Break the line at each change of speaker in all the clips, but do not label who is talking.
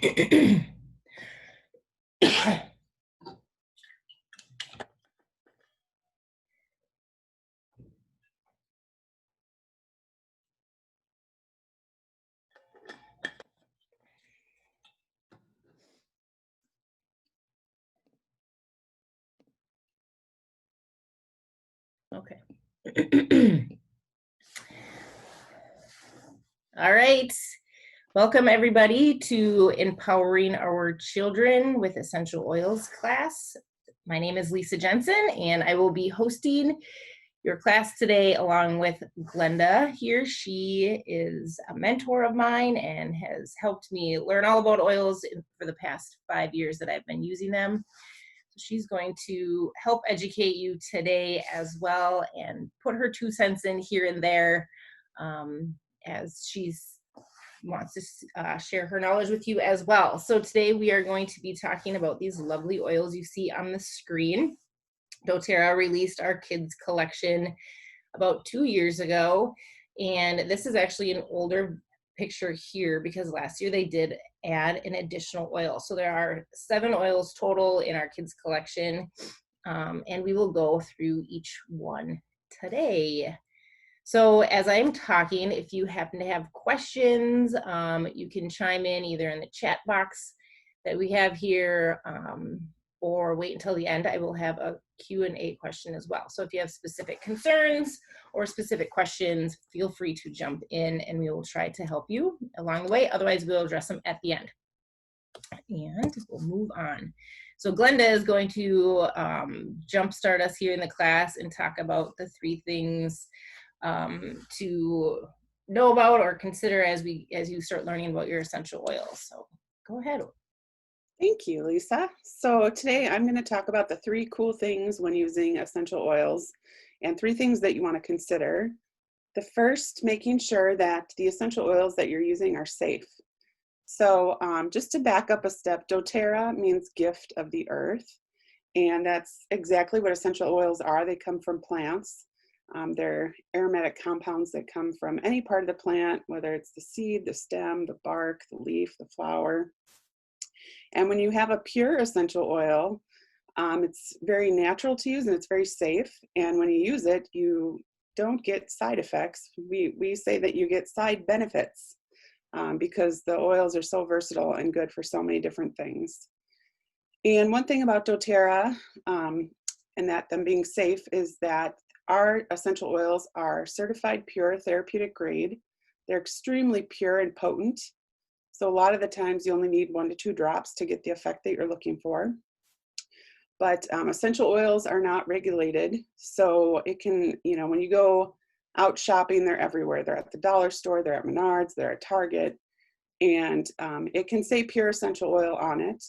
Okay. All right. Welcome everybody to Empowering Our Children with Essential Oils class. My name is Lisa Jensen and I will be hosting your class today along with Glenda here. She is a mentor of mine and has helped me learn all about oils for the past 5 years that I've been using them. So she's going to help educate you today as well and put her 2 cents in here and there as she's wants to share her knowledge with you as well. So today we are going to be talking about these lovely oils you see on the screen. doTERRA released our kids collection about 2 years ago, and this is actually an older picture here because last year they did add an additional oil. So there are 7 oils total in our kids collection, and we will go through each one today. So as I'm talking, if you happen to have questions, you can chime in either in the chat box that we have here, or wait until the end. I will have a Q&A question as well. So if you have specific concerns or specific questions, feel free to jump in and we will try to help you along the way. Otherwise, we'll address them at the end. And we'll move on. So Glenda is going to jumpstart us here in the class and talk about the 3 things to know about or consider as you start learning about your essential oils. So go ahead.
Thank you, Lisa. So today I'm going to talk about the 3 cool things when using essential oils and 3 things that you want to consider. The first, making sure that the essential oils that you're using are safe. So just to back up a step, doTERRA means gift of the earth, and that's exactly what essential oils are. They come from plants. They're aromatic compounds that come from any part of the plant, whether it's the seed, the stem, the bark, the leaf, the flower. And when you have a pure essential oil, it's very natural to use and it's very safe. And when you use it, you don't get side effects. We say that you get side benefits because the oils are so versatile and good for so many different things. And one thing about doTERRA and that them being safe is that our essential oils are certified pure therapeutic grade. They're extremely pure and potent. So a lot of the times you only need 1 to 2 drops to get the effect that you're looking for. But essential oils are not regulated. So it can, when you go out shopping, they're everywhere. They're at the dollar store, they're at Menards, they're at Target. And it can say pure essential oil on it,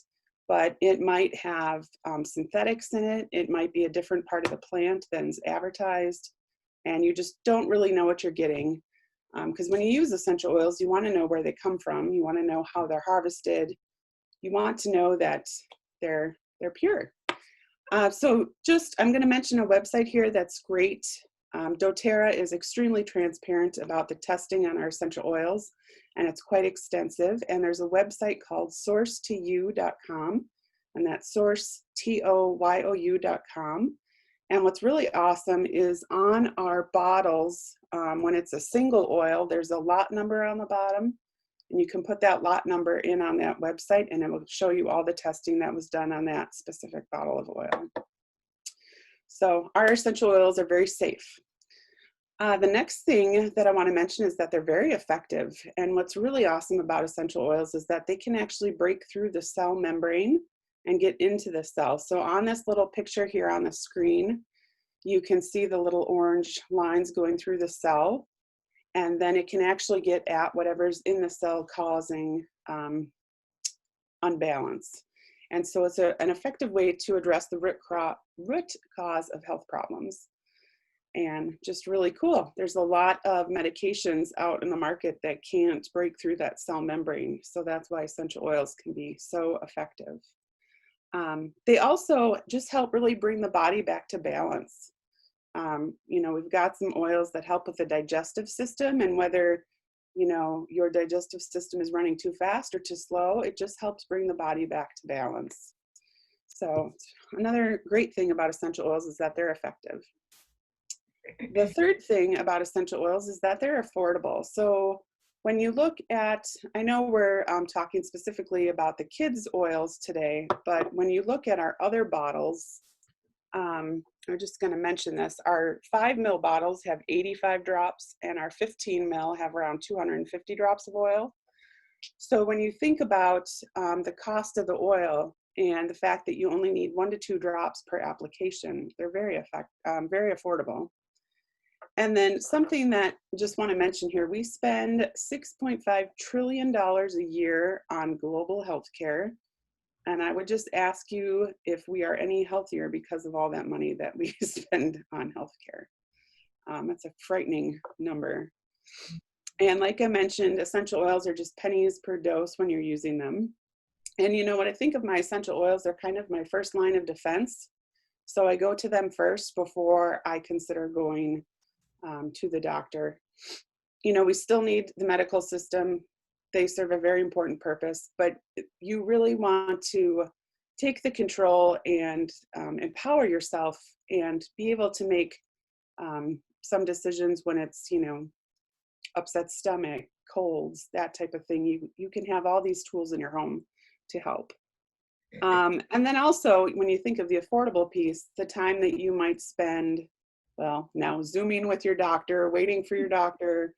but it might have synthetics in it. It might be a different part of the plant than's advertised. And you just don't really know what you're getting. Because when you use essential oils, you want to know where they come from. You want to know how they're harvested. You want to know that they're pure. So I'm going to mention a website here that's great. doTERRA is extremely transparent about the testing on our essential oils, and it's quite extensive. And there's a website called sourcetoyou.com, and that's sourcetoyou.com. And what's really awesome is on our bottles, when it's a single oil, there's a lot number on the bottom. And you can put that lot number in on that website and it will show you all the testing that was done on that specific bottle of oil. So our essential oils are very safe. The next thing that I want to mention is that they're very effective. And what's really awesome about essential oils is that they can actually break through the cell membrane and get into the cell. So on this little picture here on the screen, you can see the little orange lines going through the cell. And then it can actually get at whatever's in the cell causing unbalance. And so it's an effective way to address the root cause of health problems. And just really cool. There's a lot of medications out in the market that can't break through that cell membrane. So that's why essential oils can be so effective. They also just help really bring the body back to balance. We've got some oils that help with the digestive system, and whether your digestive system is running too fast or too slow, it just helps bring the body back to balance. So another great thing about essential oils is that they're effective. The third thing about essential oils is that they're affordable. So when you look at, I know we're talking specifically about the kids' oils today, but when you look at our other bottles, I'm just going to mention this. Our 5 ml bottles have 85 drops, and our 15 ml have around 250 drops of oil. So when you think about the cost of the oil and the fact that you only need 1 to 2 drops per application, they're very affordable. And then something that I just want to mention here, we spend $6.5 trillion a year on global healthcare. And I would just ask you if we are any healthier because of all that money that we spend on healthcare. That's a frightening number. And like I mentioned, essential oils are just pennies per dose when you're using them. And when I think of my essential oils, they're kind of my first line of defense. So I go to them first before I consider going to the doctor. We still need the medical system. They serve a very important purpose, but you really want to take the control and empower yourself and be able to make some decisions when it's, upset stomach, colds, that type of thing. You can have all these tools in your home to help. And then also, when you think of the affordable piece, the time that you might spend, well, now Zooming with your doctor, waiting for your doctor,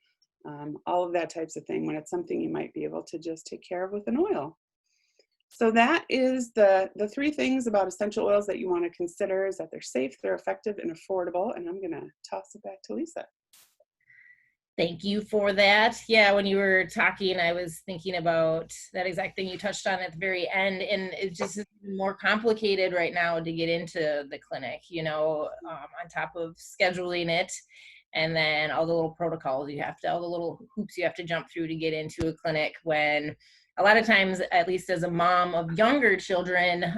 all of that types of thing, when it's something you might be able to just take care of with an oil. So that is the 3 things about essential oils that you want to consider, is that they're safe, they're effective, and affordable. And I'm going to toss it back to Lisa.
Thank you for that. Yeah, when you were talking, I was thinking about that exact thing you touched on at the very end, and it's just more complicated right now to get into the clinic, on top of scheduling it, and then all the little protocols all the little hoops you have to jump through to get into a clinic, when a lot of times, at least as a mom of younger children,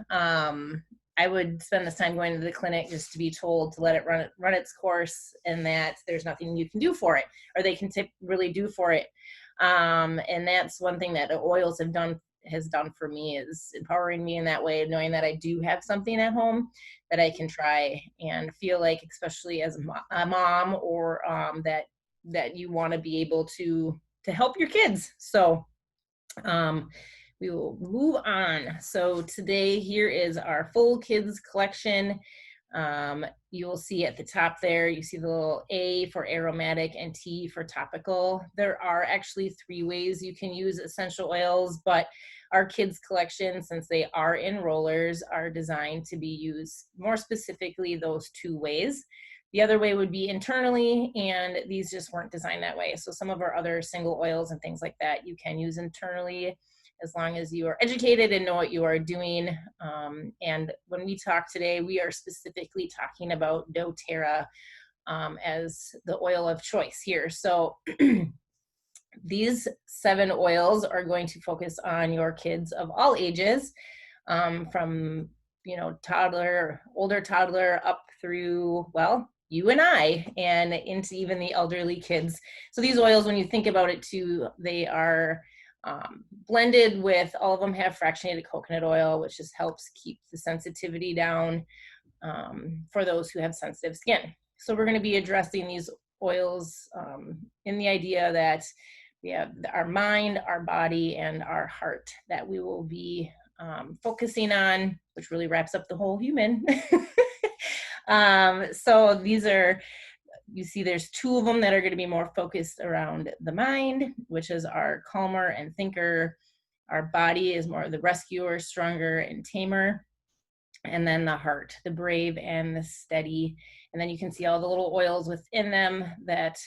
I would spend this time going to the clinic just to be told to let it run its course, and that there's nothing you can do for it, or they can really do for it. And that's one thing that the oils has done for me, is empowering me in that way, knowing that I do have something at home that I can try and feel like, especially as a mom, or that you want to be able to help your kids. So we will move on. So today, here is our full kids collection. You will see at the top there, you see the little A for aromatic and T for topical. There are actually 3 ways you can use essential oils, but our kids collection, since they are in rollers, are designed to be used more specifically those 2 ways. The other way would be internally, and these just weren't designed that way. So some of our other single oils and things like that you can use internally, as long as you are educated and know what you are doing. And when we talk today, we are specifically talking about doTERRA as the oil of choice here. So these 7 oils are going to focus on your kids of all ages, from toddler, older toddler, up through, well, you and I, and into even the elderly kids. So these oils, when you think about it too, they are blended with, all of them have fractionated coconut oil, which just helps keep the sensitivity down for those who have sensitive skin. So we're going to be addressing these oils in the idea that we have our mind, our body, and our heart that we will be focusing on, which really wraps up the whole human. So these are, you see there's 2 of them that are going to be more focused around the mind, which is our calmer and thinker. Our body is more the rescuer, stronger and tamer. And then the heart, the brave and the steady. And then you can see all the little oils within them that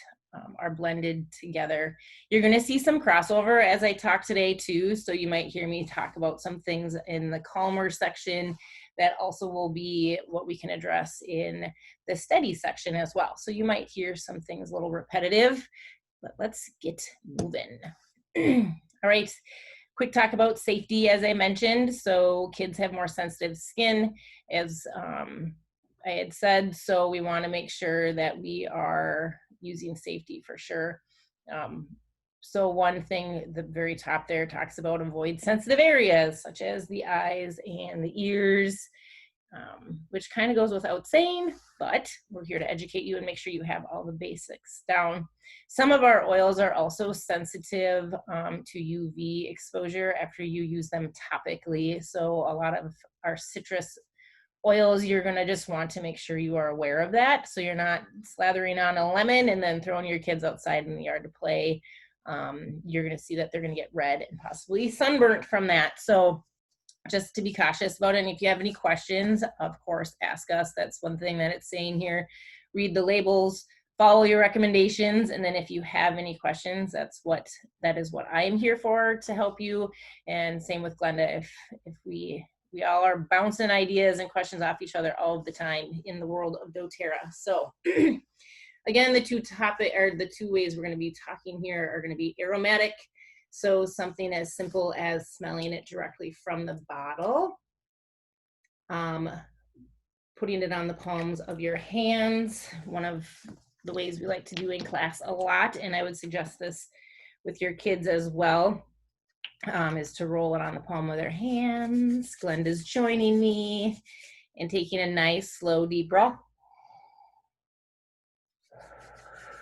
are blended together. You're going to see some crossover as I talk today too. So you might hear me talk about some things in the calmer section that also will be what we can address in the steady section as well. So you might hear some things a little repetitive, but let's get moving. All right. Quick talk about safety, as I mentioned. So kids have more sensitive skin, as I had said. So we want to make sure that we are using safety for sure. So one thing, the very top there talks about avoid sensitive areas such as the eyes and the ears, which kind of goes without saying, but we're here to educate you and make sure you have all the basics down. Some of our oils are also sensitive to UV exposure after you use them topically. So a lot of our citrus oils, you're going to just want to make sure you are aware of that. So you're not slathering on a lemon and then throwing your kids outside in the yard to play. You're going to see that they're going to get red and possibly sunburnt from that. So just to be cautious about it. And if you have any questions, of course, ask us. That's one thing that it's saying here. Read the labels, follow your recommendations. And then if you have any questions, that is what I'm here for, to help you. And same with Glenda, if we all are bouncing ideas and questions off each other all of the time in the world of doTERRA. So again, the two ways we're going to be talking here are going to be aromatic. So something as simple as smelling it directly from the bottle, putting it on the palms of your hands. One of the ways we like to do in class a lot, and I would suggest this with your kids as well, is to roll it on the palm of their hands. Glenda's joining me and taking a nice, slow, deep breath.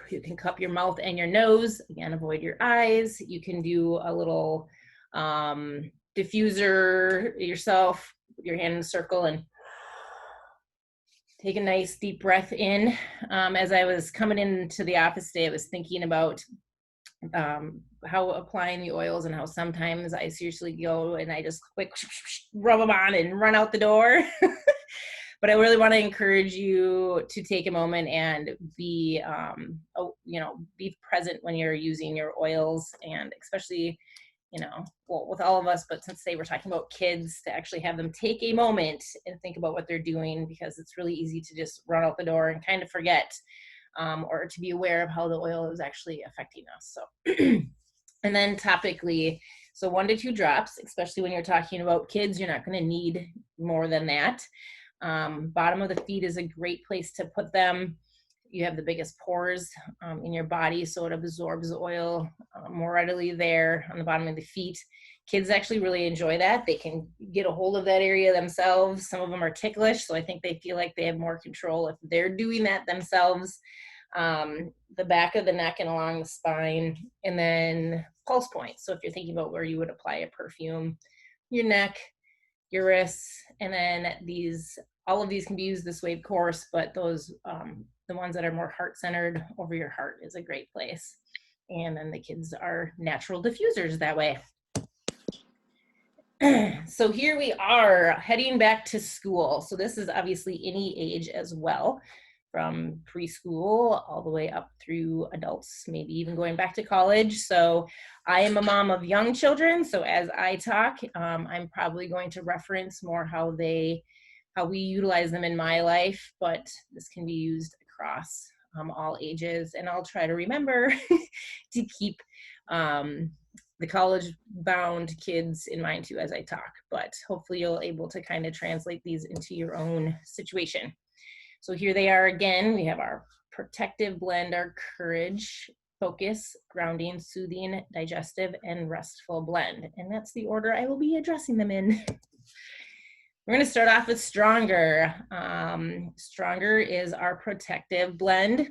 You can cup your mouth and your nose. Again, avoid your eyes. You can do a little diffuser yourself, put your hand in a circle and take a nice deep breath in. As I was coming into the office today, I was thinking about how applying the oils and how sometimes I seriously go and I just quick rub them on and run out the door. But I really want to encourage you to take a moment and be present when you're using your oils, and especially, well, with all of us, but since today we're talking about kids, to actually have them take a moment and think about what they're doing, because it's really easy to just run out the door and kind of forget, or to be aware of how the oil is actually affecting us. So, and then topically, so 1 to 2 drops, especially when you're talking about kids, you're not going to need more than that. Bottom of the feet is a great place to put them. You have the biggest pores in your body, so it absorbs oil more readily there on the bottom of the feet. Kids actually really enjoy that. They can get a hold of that area themselves. Some of them are ticklish, so I think they feel like they have more control if they're doing that themselves. The back of the neck and along the spine, and then pulse points. So if you're thinking about where you would apply a perfume, your neck, your wrists, and then all of these can be used this way, of course, but those, the ones that are more heart-centered over your heart is a great place. And then the kids are natural diffusers that way. So here we are heading back to school. So this is obviously any age as well, from preschool all the way up through adults, maybe even going back to college. So I am a mom of young children. So as I talk, I'm probably going to reference more how we utilize them in my life, but this can be used across all ages. And I'll try to remember to keep the college-bound kids in mind too as I talk, but hopefully you'll able to kind of translate these into your own situation. So here they are again. We have our protective blend, our courage, focus, grounding, soothing, digestive, and restful blend. And that's the order I will be addressing them in. We're going to start off with Stronger. Stronger is our protective blend.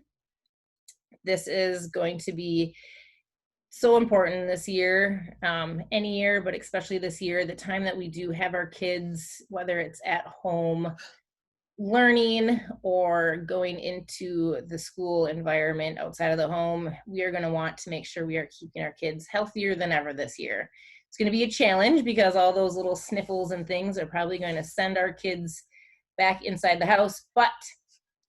This is going to be so important this year, any year, but especially this year, the time that we do have our kids, whether it's at home learning or going into the school environment outside of the home, we are going to want to make sure we are keeping our kids healthier than ever this year. It's going to be a challenge because all those little sniffles and things are probably going to send our kids back inside the house, but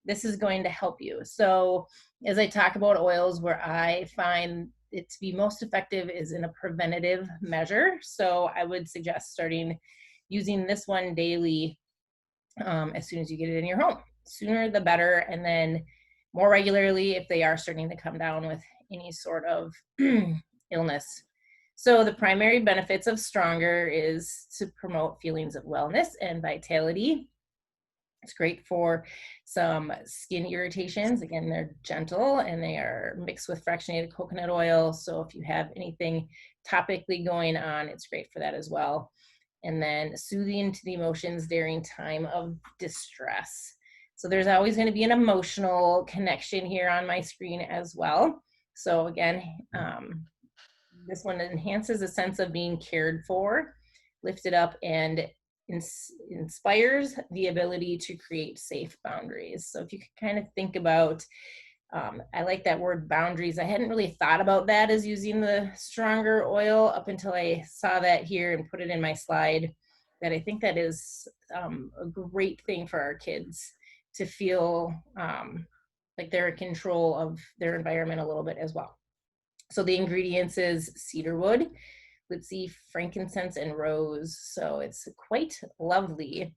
this is going to help you. So as I talk about oils, where I find it to be most effective is in a preventative measure. So I would suggest starting using this one daily as soon as you get it in your home. Sooner the better, and then more regularly if they are starting to come down with any sort of illness. So the primary benefits of Stronger is to promote feelings of wellness and vitality. It's great for some skin irritations. Again, they're gentle and they are mixed with fractionated coconut oil. So if you have anything topically going on, it's great for that as well. And then soothing to the emotions during time of distress. So there's always going to be an emotional connection here on my screen as well. So again, this one enhances a sense of being cared for, lifted up, and inspires the ability to create safe boundaries. So if you could kind of think about, I like that word boundaries. I hadn't really thought about that as using the stronger oil up until I saw that here and put it in my slide, that I think that is a great thing for our kids to feel like they're in control of their environment a little bit as well. So the ingredients is cedarwood, woodsy, frankincense, and rose. So it's quite lovely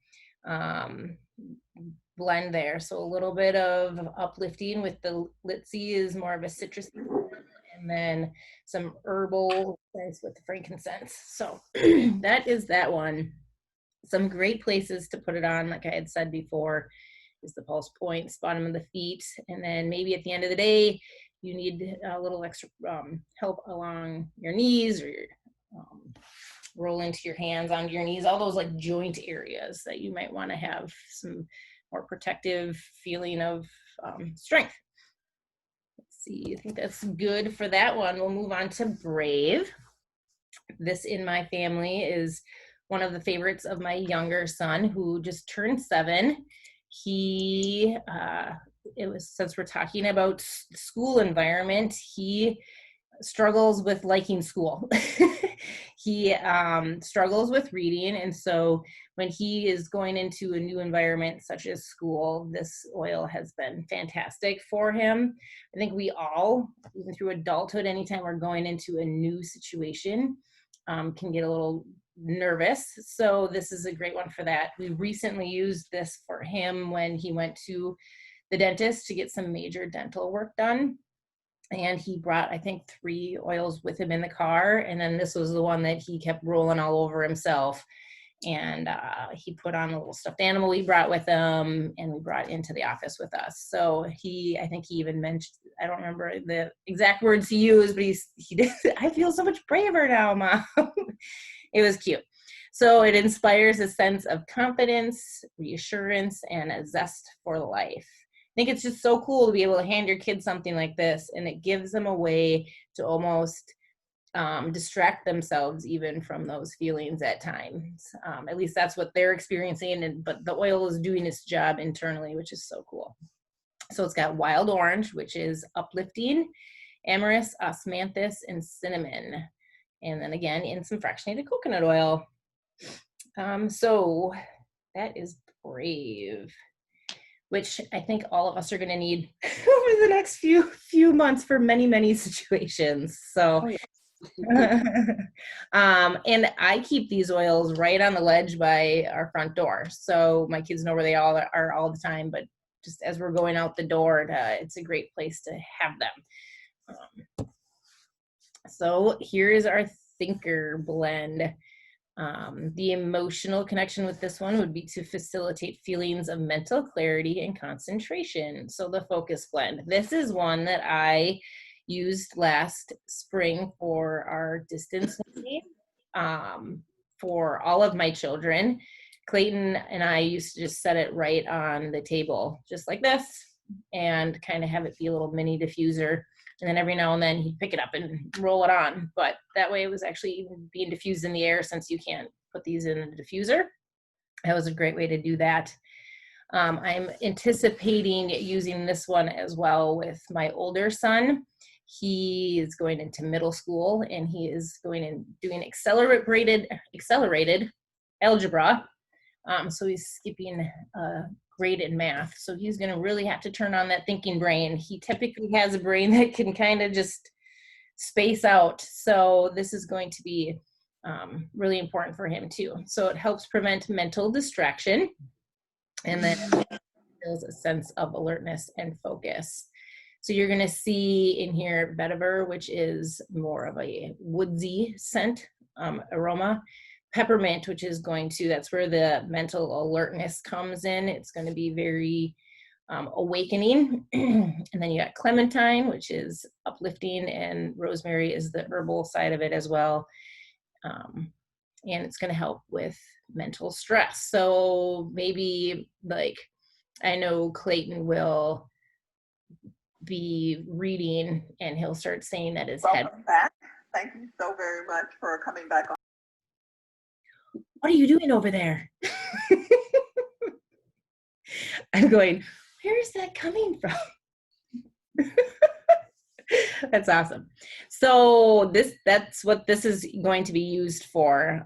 blend there. So a little bit of uplifting with the Litzy is more of a citrus, and then some herbal scents with the frankincense. So that is that one. Some great places to put it on, like I had said before, is the pulse points, bottom of the feet, and then maybe at the end of the day, you need a little extra help along your knees, or your, roll into your hands onto your knees, all those like joint areas that you might want to have some more protective feeling of strength. Let's see, I think that's good for that one. We'll move on to Brave. This in my family is one of the favorites of my younger son who just turned 7. He, since we're talking about school environment, he struggles with liking school. He struggles with reading, and so when he is going into a new environment such as school, this oil has been fantastic for him. I think we all, even through adulthood, anytime we're going into a new situation, can get a little nervous. So this is a great one for that. We recently used this for him when he went to the dentist to get some major dental work done. And he brought, I think, 3 oils with him in the car. And then this was the one that he kept rolling all over himself. And he put on a little stuffed animal we brought with him, and we brought into the office with us. So I think he even mentioned, I don't remember the exact words he used, but he did, I feel so much braver now, Mom. It was cute. So it inspires a sense of confidence, reassurance, and a zest for life. I think it's just so cool to be able to hand your kids something like this, and it gives them a way to almost distract themselves even from those feelings at times. At least that's what they're experiencing, but the oil is doing its job internally, which is so cool. So it's got wild orange, which is uplifting, amyris, osmanthus, and cinnamon. And then again, in some fractionated coconut oil. So that is Brave, which I think all of us are going to need over the next few months for many, many situations. So, and I keep these oils right on the ledge by our front door. So my kids know where they all are all the time, but just as we're going out the door, it's a great place to have them. So here is our Thinker blend. The emotional connection with this one would be to facilitate feelings of mental clarity and concentration. So the Focus blend. This is one that I used last spring for our distance learning for all of my children. Clayton and I used to just set it right on the table, just like this, and kind of have it be a little mini diffuser. And then every now and then he'd pick it up and roll it on. But that way it was actually even being diffused in the air, since you can't put these in a diffuser. That was a great way to do that. I'm anticipating using this one as well with my older son. He is going into middle school, and he is going and doing accelerated algebra. So he's skipping grade in math. So he's going to really have to turn on that thinking brain. He typically has a brain that can kind of just space out. So this is going to be really important for him too. So it helps prevent mental distraction, and then builds a sense of alertness and focus. So you're going to see in here vetiver, which is more of a woodsy scent aroma. peppermint, which is going to, that's where the mental alertness comes in. It's going to be very awakening. And then you got clementine, which is uplifting, and rosemary is the herbal side of it as well. And it's going to help with mental stress. So maybe, like, I know Clayton will be reading and he'll start saying that his head.
Welcome back. Thank you so very much for coming back on.
What are you doing over there? I'm going, where is that coming from? That's awesome. So that's what this is going to be used for.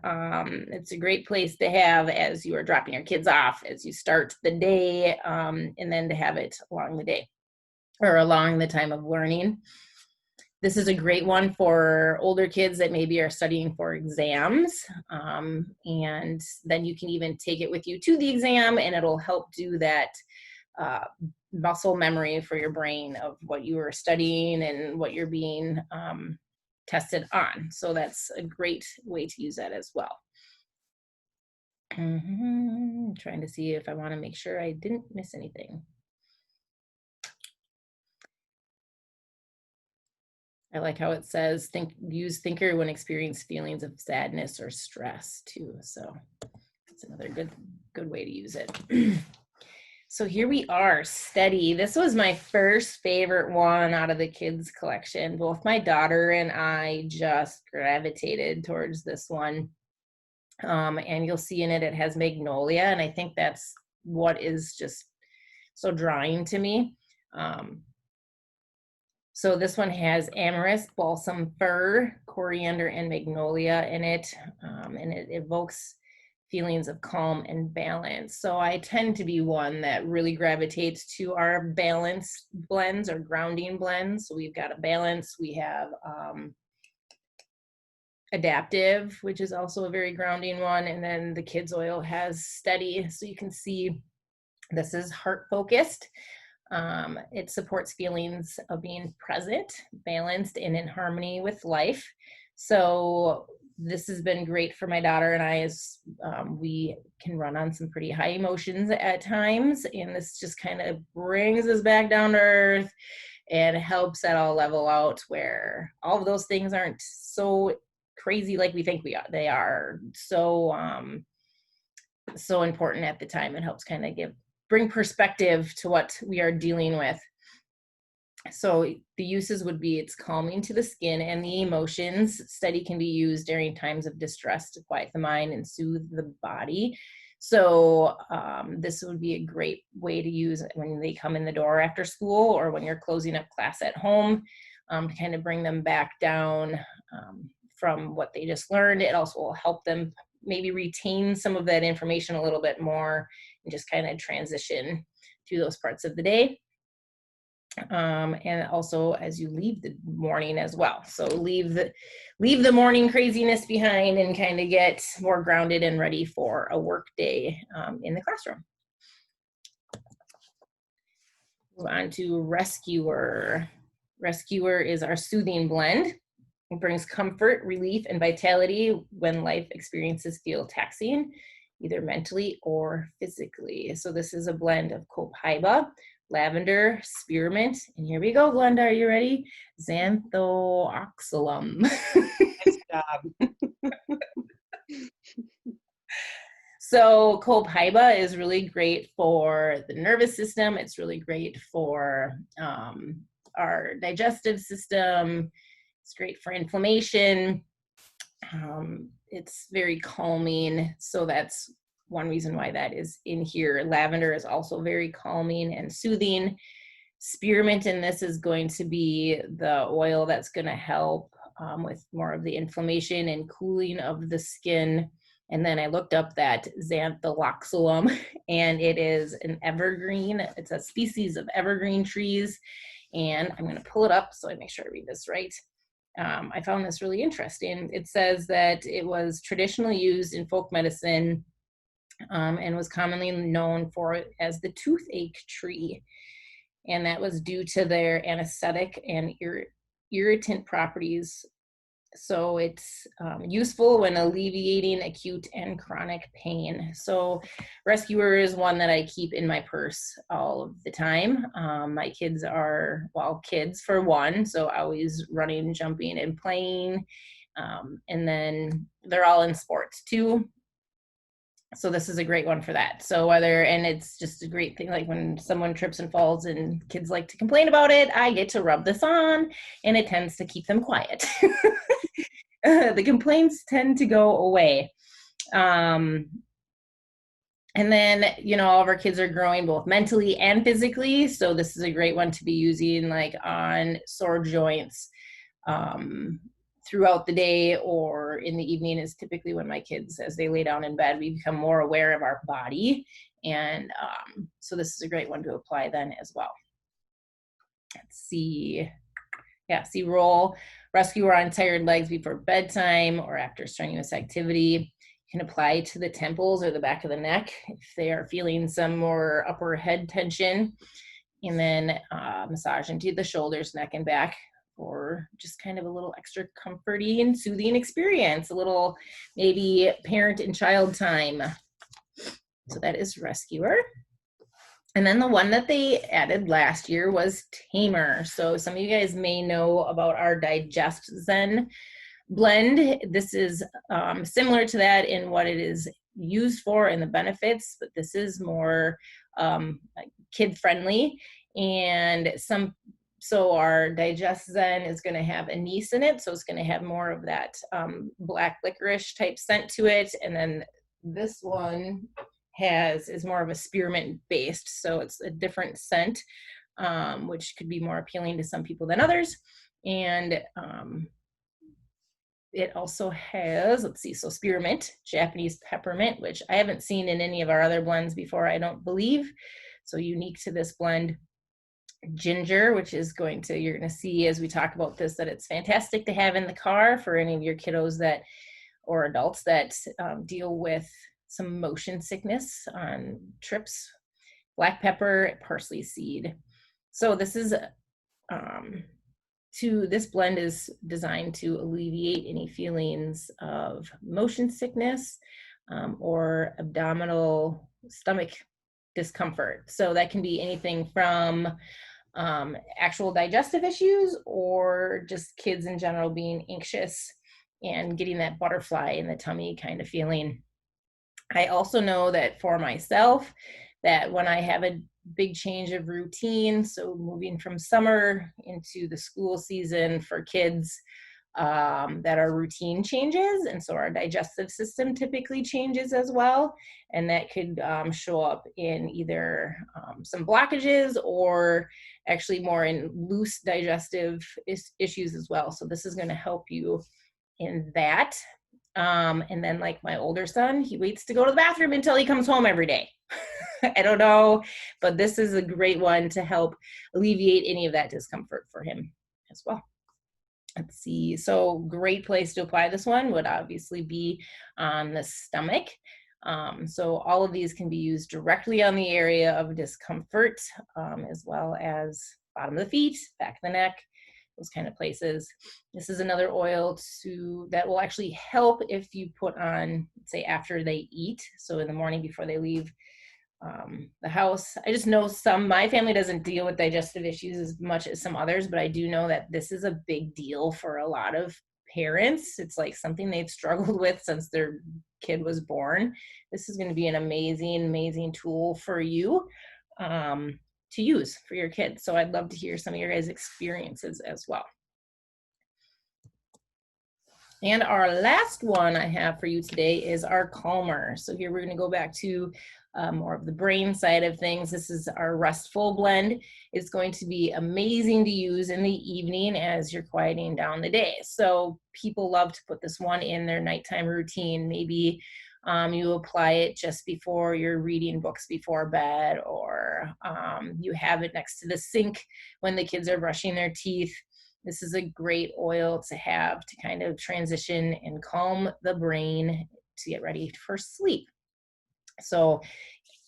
It's a great place to have as you are dropping your kids off, as you start the day, and then to have it along the day or along the time of learning. This is a great one for older kids that maybe are studying for exams. And then you can even take it with you to the exam, and it'll help do that muscle memory for your brain of what you were studying and what you're being tested on. So that's a great way to use that as well. Trying to see if I want to make sure I didn't miss anything. I like how it says use thinker when experience feelings of sadness or stress too. So that's another good way to use it. So here we are, steady. This was my first favorite one out of the kids collection. Both my daughter and I just gravitated towards this one. And you'll see in it, it has magnolia. And I think that's what is just so drawing to me. So this one has amorous, balsam fir, coriander, and magnolia in it. And it evokes feelings of calm and balance. So I tend to be one that really gravitates to our balance blends or grounding blends. So we've got a balance, we have adaptive, which is also a very grounding one. And then the kids oil has steady. So you can see this is heart focused. It supports feelings of being present, balanced, and in harmony with life. So this has been great for my daughter and I, as we can run on some pretty high emotions at times. And this just kind of brings us back down to earth and helps that all level out, where all of those things aren't so crazy like we think they are. So important at the time. It helps kind of bring perspective to what we are dealing with. So the uses would be, it's calming to the skin and the emotions. Steady can be used during times of distress to quiet the mind and soothe the body. So this would be a great way to use when they come in the door after school, or when you're closing up class at home, to kind of bring them back down from what they just learned. It also will help them maybe retain some of that information a little bit more and just kind of transition through those parts of the day. And also as you leave the morning as well. So leave the morning craziness behind and kind of get more grounded and ready for a work day in the classroom. Move on to Rescuer. Rescuer is our soothing blend. It brings comfort, relief, and vitality when life experiences feel taxing, either mentally or physically. So this is a blend of copaiba, lavender, spearmint, and here we go, Glenda, are you ready? Xanthoxylum.
Nice job.
So copaiba is really great for the nervous system. It's really great for our digestive system. It's great for inflammation. It's very calming. So that's one reason why that is in here. Lavender is also very calming and soothing. Spearmint in this is going to be the oil that's going to help with more of the inflammation and cooling of the skin. And then I looked up that xanthoxylum, and it is an evergreen. It's a species of evergreen trees. And I'm going to pull it up so I make sure I read this right. I found this really interesting. It says that it was traditionally used in folk medicine and was commonly known for it as the toothache tree. And that was due to their anesthetic and irritant properties So it's useful when alleviating acute and chronic pain. So Rescuer is one that I keep in my purse all of the time. My kids are, well, kids for one, so always running, jumping, and playing. And then they're all in sports too. So this is a great one for that. So and it's just a great thing, like when someone trips and falls and kids like to complain about it, I get to rub this on and it tends to keep them quiet. The complaints tend to go away. And then, all of our kids are growing both mentally and physically. So this is a great one to be using like on sore joints throughout the day, or in the evening is typically when my kids, as they lay down in bed, we become more aware of our body. And so this is a great one to apply then as well. Let's see. Yeah, see, roll Rescuer on tired legs before bedtime or after strenuous activity. You can apply to the temples or the back of the neck if they are feeling some more upper head tension. And then massage into the shoulders, neck, and back for just kind of a little extra comforting and soothing experience, a little maybe parent and child time. So that is Rescuer. And then the one that they added last year was Tamer. So some of you guys may know about our Digest Zen blend. This is similar to that in what it is used for and the benefits, but this is more kid friendly. And so our Digest Zen is going to have anise in it, so it's going to have more of that black licorice type scent to it. And then this one is more of a spearmint based, so it's a different scent, which could be more appealing to some people than others. And it also has, let's see, so spearmint, Japanese peppermint, which I haven't seen in any of our other blends before, I don't believe. So unique to this blend. Ginger, which is you're going to see as we talk about this, that it's fantastic to have in the car for any of your kiddos or adults that deal with some motion sickness on trips. Black pepper, parsley seed. So this is this blend is designed to alleviate any feelings of motion sickness or abdominal stomach discomfort. So that can be anything from actual digestive issues or just kids in general being anxious and getting that butterfly in the tummy kind of feeling. I also know that for myself, that when I have a big change of routine, so moving from summer into the school season for kids, that our routine changes, and so our digestive system typically changes as well, and that could show up in either some blockages or actually more in loose digestive issues as well. So this is going to help you in that. And then like my older son, he waits to go to the bathroom until he comes home every day. I don't know, but this is a great one to help alleviate any of that discomfort for him as well. Let's see, so great place to apply this one would obviously be on the stomach. So all of these can be used directly on the area of discomfort, as well as bottom of the feet, back of the neck, those kind of places. This is another oil that will actually help if you put on, say, after they eat. So in the morning before they leave the house. I just know my family doesn't deal with digestive issues as much as some others, but I do know that this is a big deal for a lot of parents. It's like something they've struggled with since their kid was born. This is going to be an amazing, amazing tool for you to use for your kids. So I'd love to hear some of your guys' experiences as well. And our last one I have for you today is our calmer. So here we're going to go back to more of the brain side of things. This is our restful blend. It's going to be amazing to use in the evening as you're quieting down the day. So people love to put this one in their nighttime routine. Maybe you apply it just before you're reading books before bed, or you have it next to the sink when the kids are brushing their teeth. This is a great oil to have to kind of transition and calm the brain to get ready for sleep. So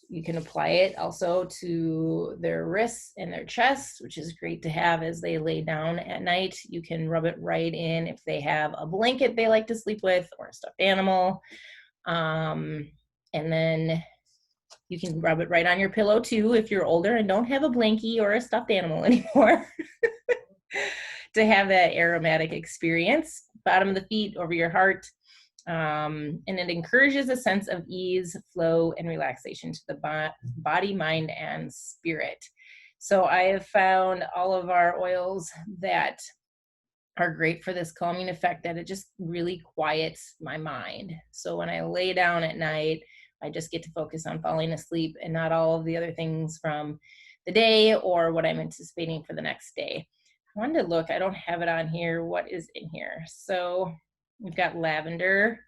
You can apply it also to their wrists and their chest, which is great to have as they lay down at night. You can rub it right in if they have a blanket they like to sleep with or a stuffed animal. And then you can rub it right on your pillow too if you're older and don't have a blankie or a stuffed animal anymore to have that aromatic experience. Bottom of the feet over your heart. And it encourages a sense of ease, flow, and relaxation to the body, mind, and spirit. So I have found all of our oils that are great for this calming effect, that it just really quiets my mind. So when I lay down at night, I just get to focus on falling asleep and not all of the other things from the day or what I'm anticipating for the next day. I wanted to look, I don't have it on here, what is in here. So we've got lavender,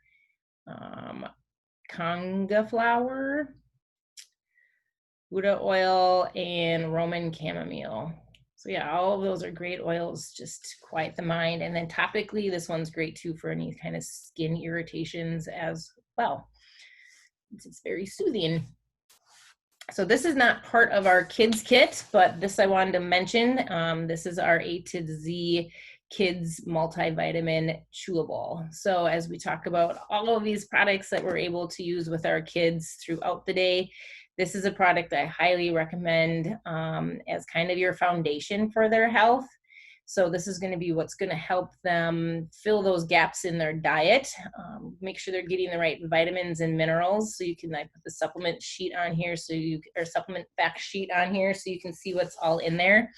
conga flower, Buddha oil, and Roman chamomile. So yeah, all of those are great oils, just quiet the mind. And then topically, this one's great too for any kind of skin irritations as well. It's very soothing. So this is not part of our kids kit, but this I wanted to mention. This is our A to Z kids multivitamin chewable. So as we talk about all of these products that we're able to use with our kids throughout the day, this is a product I highly recommend as kind of your foundation for their health. So this is going to be what's going to help them fill those gaps in their diet, make sure they're getting the right vitamins and minerals. So you can, I put the supplement sheet on here, or supplement fact sheet on here, so you can see what's all in there.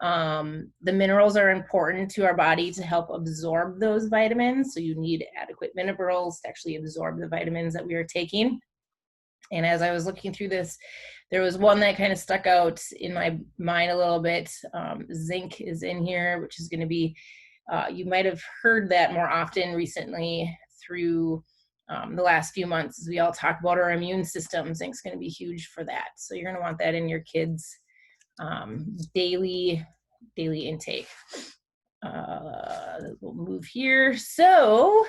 The minerals are important to our body to help absorb those vitamins. So you need adequate minerals to actually absorb the vitamins that we are taking. And as I was looking through this, there was one that kind of stuck out in my mind a little bit. Zinc is in here, which is going to be, you might have heard that more often recently through the last few months as we all talk about our immune system. Zinc's going to be huge for that. So you're going to want that in your kids' daily intake. We'll move here. So,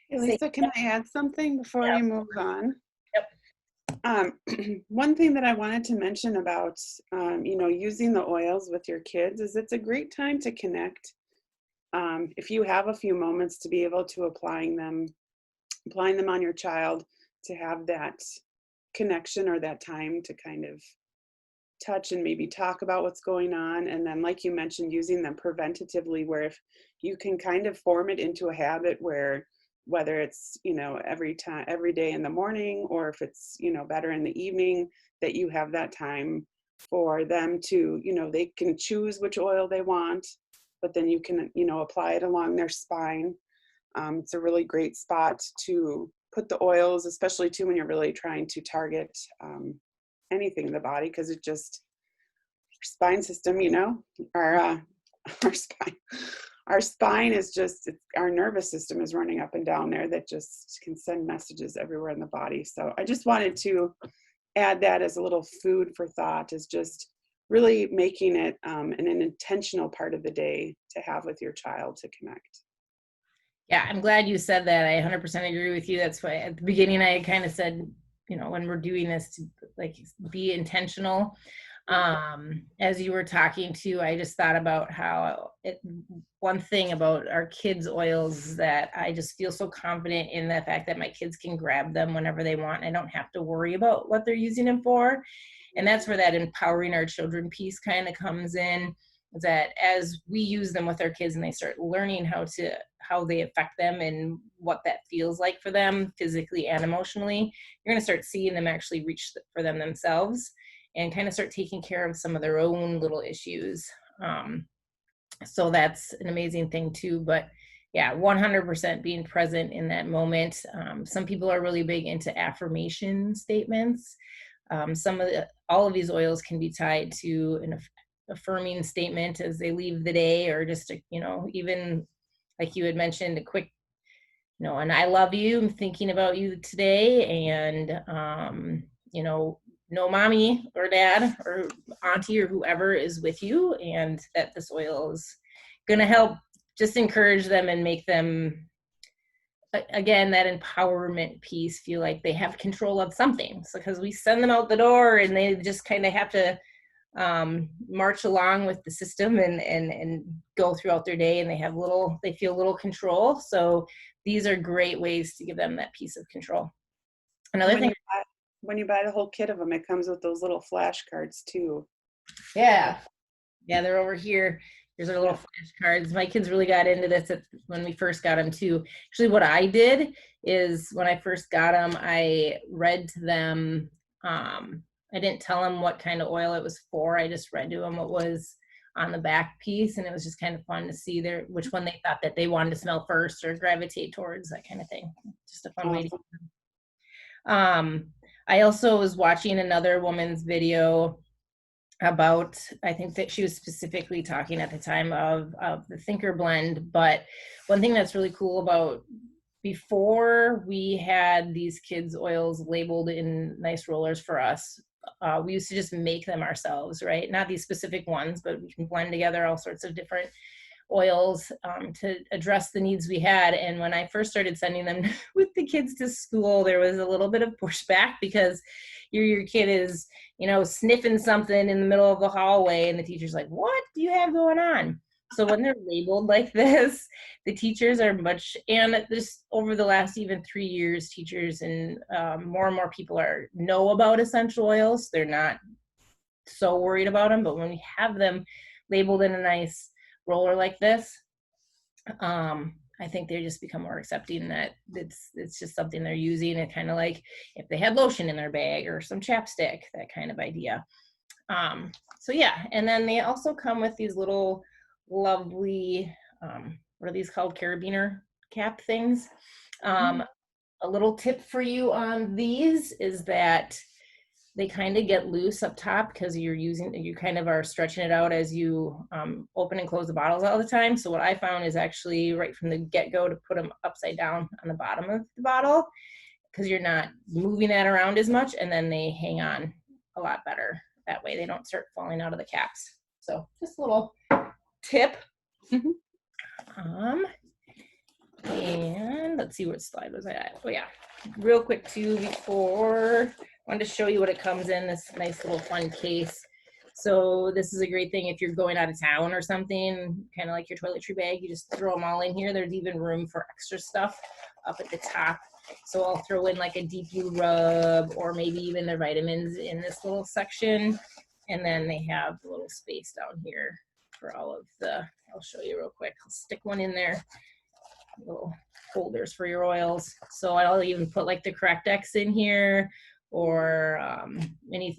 Hey, Lisa, can I add something before we move on?
Yep.
One thing that I wanted to mention about, using the oils with your kids is it's a great time to connect. If you have a few moments to be able to applying them on your child, to have that connection or that time to kind of touch and maybe talk about what's going on. And then, like you mentioned, using them preventatively, where if you can kind of form it into a habit where, whether it's, every day in the morning, or if it's, better in the evening, that you have that time for them to, they can choose which oil they want, but then you can, apply it along their spine. It's a really great spot to put the oils, especially too when you're really trying to target anything in the body, because it just, our spine system, our spine is just, our nervous system is running up and down there that just can send messages everywhere in the body. So I just wanted to add that as a little food for thought, is just really making it an intentional part of the day to have with your child to connect.
Yeah, I'm glad you said that. I 100% agree with you. That's why at the beginning I kind of said, when we're doing this, to like be intentional. As you were talking to, I just thought about how one thing about our kids' oils that I just feel so confident in, the fact that my kids can grab them whenever they want. I don't have to worry about what they're using them for. And that's where that empowering our children piece kind of comes in, that as we use them with our kids and they start learning how they affect them and what that feels like for them physically and emotionally, you're going to start seeing them actually reach for them themselves and kind of start taking care of some of their own little issues. So that's an amazing thing too. But yeah, 100% being present in that moment. Some people are really big into affirmation statements. All of these oils can be tied to an affirming statement as they leave the day, or just, even like you had mentioned, a quick, and I love you, I'm thinking about you today, and, no mommy or dad or auntie or whoever is with you, and that this oil is going to help just encourage them and make them again, that empowerment piece, feel like they have control of something. So because we send them out the door and they just kind of have to march along with the system and go throughout their day, and they feel little control. So these are great ways to give them that piece of control. Another thing,
when you buy the whole kit of them, it comes with those little flashcards too.
yeah, they're over here. Here's our little flashcards. My kids really got into this when we first got them too. Actually, what I did is when I first got them, I read to them. I didn't tell them what kind of oil it was for. I just read to them what was on the back piece, and it was just kind of fun to see which one they thought that they wanted to smell first or gravitate towards, that kind of thing. Just a fun way to. I also was watching another woman's video about, I think that she was specifically talking at the time of the Thinker blend. But one thing that's really cool about, before we had these kids' oils labeled in nice rollers for us, we used to just make them ourselves, right? Not these specific ones, but we can blend together all sorts of different oils to address the needs we had. And when I first started sending them with the kids to school, there was a little bit of pushback because your kid is, sniffing something in the middle of the hallway, and the teacher's like, what do you have going on? So when they're labeled like this, the teachers are and this over the last even 3 years, teachers and more people know about essential oils. They're not so worried about them, but when we have them labeled in a nice roller like this, I think they just become more accepting that it's just something they're using. And kind of like if they had lotion in their bag or some chapstick, that kind of idea. So yeah, and then they also come with these little lovely, what are these called? Carabiner cap things. A little tip for you on these is that they kind of get loose up top because you kind of are stretching it out as you open and close the bottles all the time. So what I found is actually right from the get-go to put them upside down on the bottom of the bottle, because you're not moving that around as much, and then they hang on a lot better. That way they don't start falling out of the caps. So just a little tip. And let's see, what slide was I at? Oh yeah, real quick too, before, I wanted to show you what it comes in, this nice little fun case. So this is a great thing if you're going out of town or something, kind of like your toiletry bag, you just throw them all in here. There's even room for extra stuff up at the top. So I'll throw in like a deep blue rub, or maybe even their vitamins in this little section. And then they have a little space down here for all of I'll show you real quick. I'll stick one in there. Little holders for your oils. So I'll even put like the Correct-X in here, or any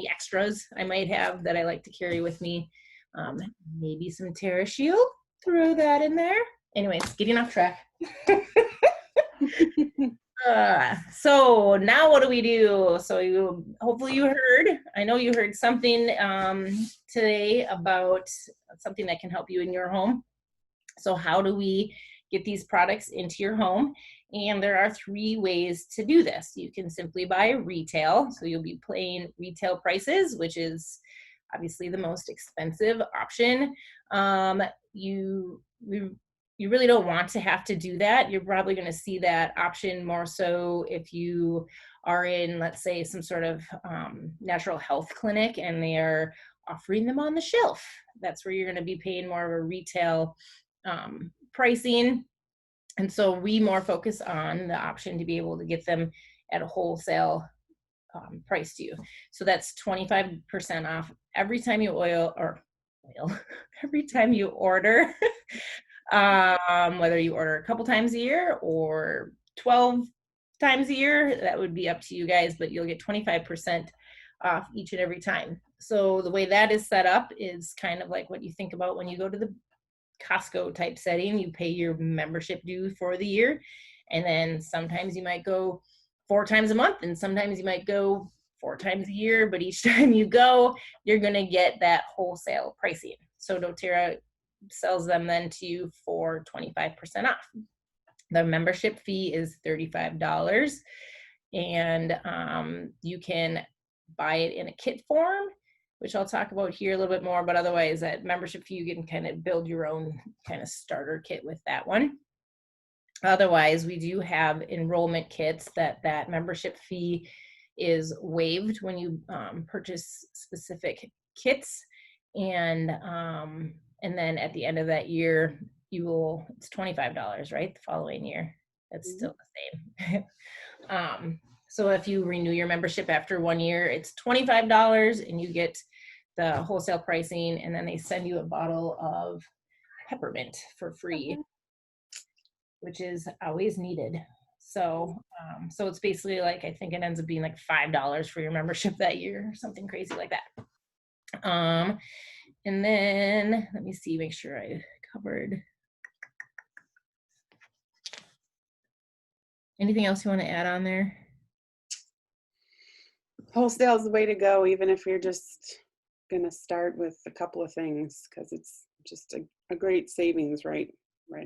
extras I might have that I like to carry with me. Maybe some Terra Shield, throw that in there. Anyways, getting off track. So now what do we do? So hopefully you heard, I know you heard something today about something that can help you in your home. So how do we get these products into your home? And there are 3 ways to do this. You can simply buy retail. So you'll be paying retail prices, which is obviously the most expensive option. You really don't want to have to do that. You're probably going to see that option more so if you are in, let's say, some sort of natural health clinic and they are offering them on the shelf. That's where you're going to be paying more of a retail pricing. And so we more focus on the option to be able to get them at a wholesale price to you. So that's 25% off every time you every time you order, whether you order a couple times a year or 12 times a year, that would be up to you guys, but you'll get 25% off each and every time. So the way that is set up is kind of like what you think about when you go to the Costco type setting. You pay your membership due for the year, and then sometimes you might go 4 times a month, and sometimes you might go 4 times a year, but each time you go, you're going to get that wholesale pricing. So doTERRA sells them then to you for 25% off. The membership fee is $35, and you can buy it in a kit form, which I'll talk about here a little bit more, but otherwise that membership fee, you can kind of build your own kind of starter kit with that one. Otherwise, we do have enrollment kits that membership fee is waived when you purchase specific kits, and then at the end of that year, it's $25, right? The following year, that's still the same. So if you renew your membership after 1 year, it's $25, and you get the wholesale pricing, and then they send you a bottle of peppermint for free, which is always needed. So so it's basically like, I think it ends up being like $5 for your membership that year, or something crazy like that. And then let me see, make sure I covered. Anything else you want to add on there?
Wholesale is the way to go, even if you're just going to start with a couple of things, because it's just a great savings right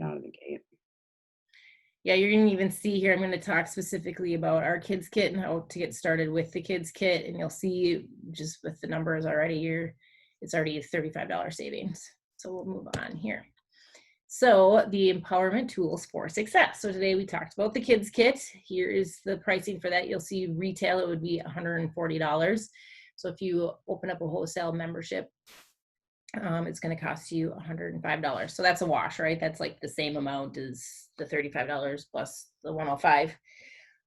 out of the gate.
Yeah, you're going to even see here, I'm going to talk specifically about our kids kit and how to get started with the kids kit. And you'll see just with the numbers already, it's already a $35 savings. So we'll move on here. So the empowerment tools for success. So today we talked about the kids kit. Here is the pricing for that. You'll see retail, it would be $140. So if you open up a wholesale membership, it's going to cost you $105. So that's a wash, right? That's like the same amount as the $35 plus the $105.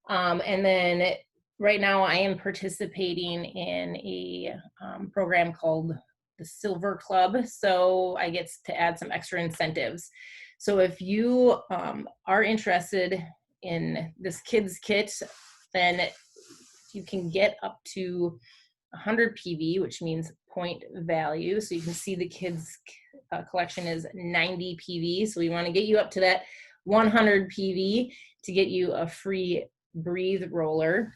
And then right now I am participating in a program called the Silver Club. So I get to add some extra incentives. So if you are interested in this kids kit, then you can get up to 100 PV, which means point value. So you can see the kids collection is 90 PV. So we want to get you up to that 100 PV to get you a free breathe roller.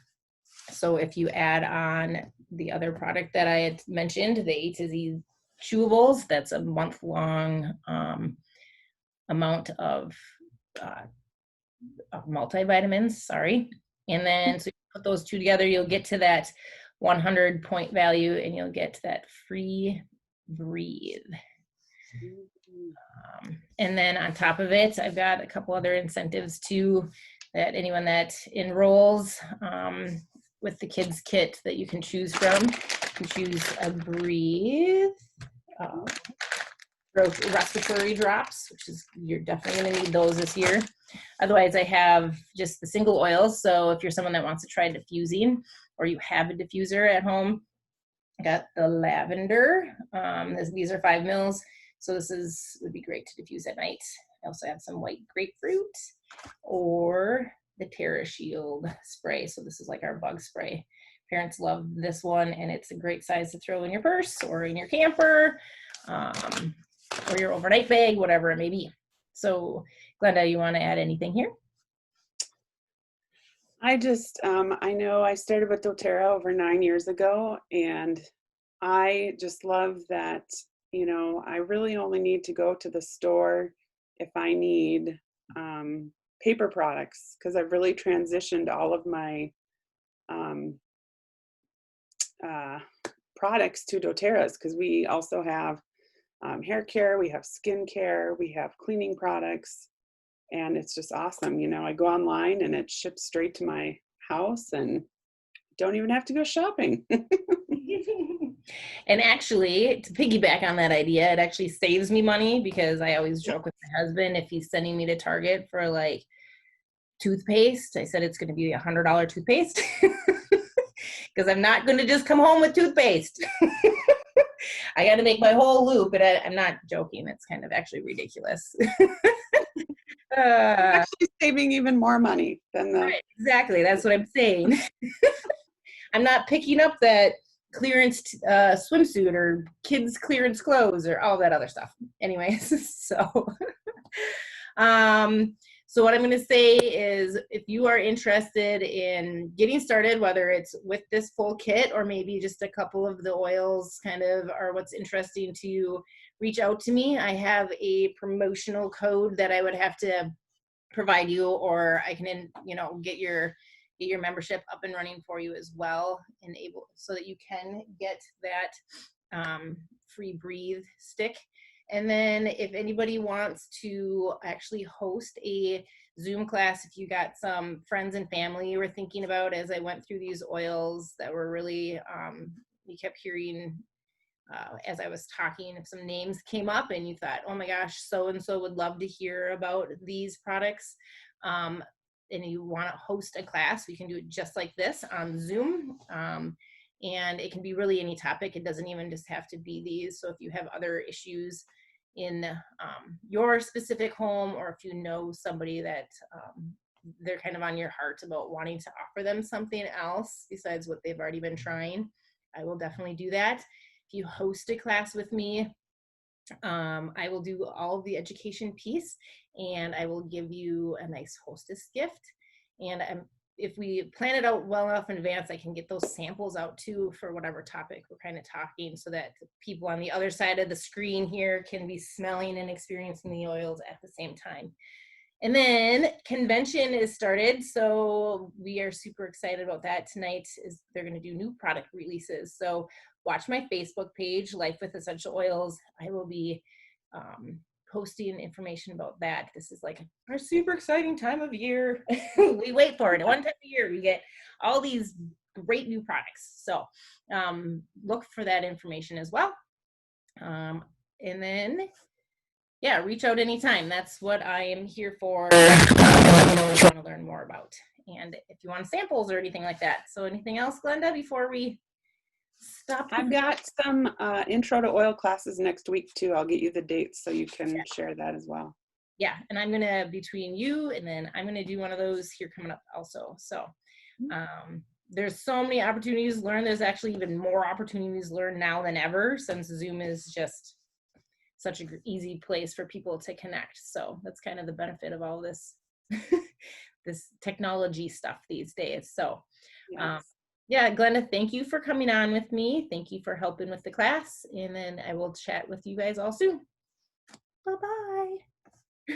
So if you add on the other product that I had mentioned, the A to Z chewables, that's a month-long amount of multivitamins, sorry. And then so you put those two together, you'll get to that 100 point value, and you'll get to that free breathe. And then on top of it, I've got a couple other incentives too, that anyone that enrolls with the kids kit that you can choose from. You can choose a breathe, respiratory drops, which is, you're definitely going to need those this year. Otherwise, I have just the single oils. So if you're someone that wants to try diffusing, or you have a diffuser at home, I got the lavender. These are 5 mils. So this would be great to diffuse at night. I also have some white grapefruit, or the Terra Shield spray. So this is like our bug spray. Parents love this one, and it's a great size to throw in your purse or in your camper, or your overnight bag, whatever it may be. So Glenda, you want to add anything here?
I just, I know I started with doTERRA over 9 years ago, and I just love that, you know, I really only need to go to the store if I need paper products, because I've really transitioned all of my products to doTERRA's, because we also have hair care, we have skin care, we have cleaning products, and it's just awesome. You know, I go online and it ships straight to my house, and don't even have to go shopping.
And actually, to piggyback on that idea, it actually saves me money, because I always joke with my husband, if he's sending me to Target for like toothpaste, I said it's going to be $100 toothpaste, because I'm not going to just come home with toothpaste. I got to make my whole loop, and I'm not joking. It's kind of actually ridiculous.
Actually saving even more money than the
right, exactly. That's what I'm saying. I'm not picking up that clearance swimsuit or kids clearance clothes or all that other stuff. Anyways, so so what I'm going to say is, if you are interested in getting started, whether it's with this full kit or maybe just a couple of the oils kind of are what's interesting to you, reach out to me. I have a promotional code that I would have to provide you, or I can, you know, get your membership up and running for you as well, and able so that you can get that free breathe stick. And then if anybody wants to actually host a Zoom class, if you got some friends and family you were thinking about as I went through these oils that were really, you kept hearing as I was talking, if some names came up and you thought, oh my gosh, so-and-so would love to hear about these products, and you want to host a class, we can do it just like this on Zoom. And it can be really any topic. It doesn't even just have to be these. So if you have other issues in your specific home, or if you know somebody that they're kind of on your heart about wanting to offer them something else besides what they've already been trying, I will definitely do that. If you host a class with me, I will do all of the education piece, and I will give you a nice hostess gift. And if we plan it out well enough in advance, I can get those samples out too for whatever topic we're kind of talking, so that people on the other side of the screen here can be smelling and experiencing the oils at the same time. And then convention is started, so we are super excited about that. Tonight is they're going to do new product releases. So watch my Facebook page, Life with Essential Oils. I will be posting information about that. This is like our super exciting time of year. We wait for it. One time a year, we get all these great new products. So look for that information as well. And then, yeah, reach out anytime. That's what I am here for. Let me know what you want to learn more about. And if you want samples or anything like that. So anything else, Glenda, before we stop?
I've got some intro to oil classes next week too. I'll get you the dates so you can share that as well.
Yeah, and I'm gonna, between you and then I'm gonna do one of those here coming up also. So there's so many opportunities to learn. There's actually even more opportunities to learn now than ever, since Zoom is just such an easy place for people to connect. So that's kind of the benefit of all this this technology stuff these days. So yeah, Glenda, thank you for coming on with me. Thank you for helping with the class. And then I will chat with you guys all soon. Bye-bye.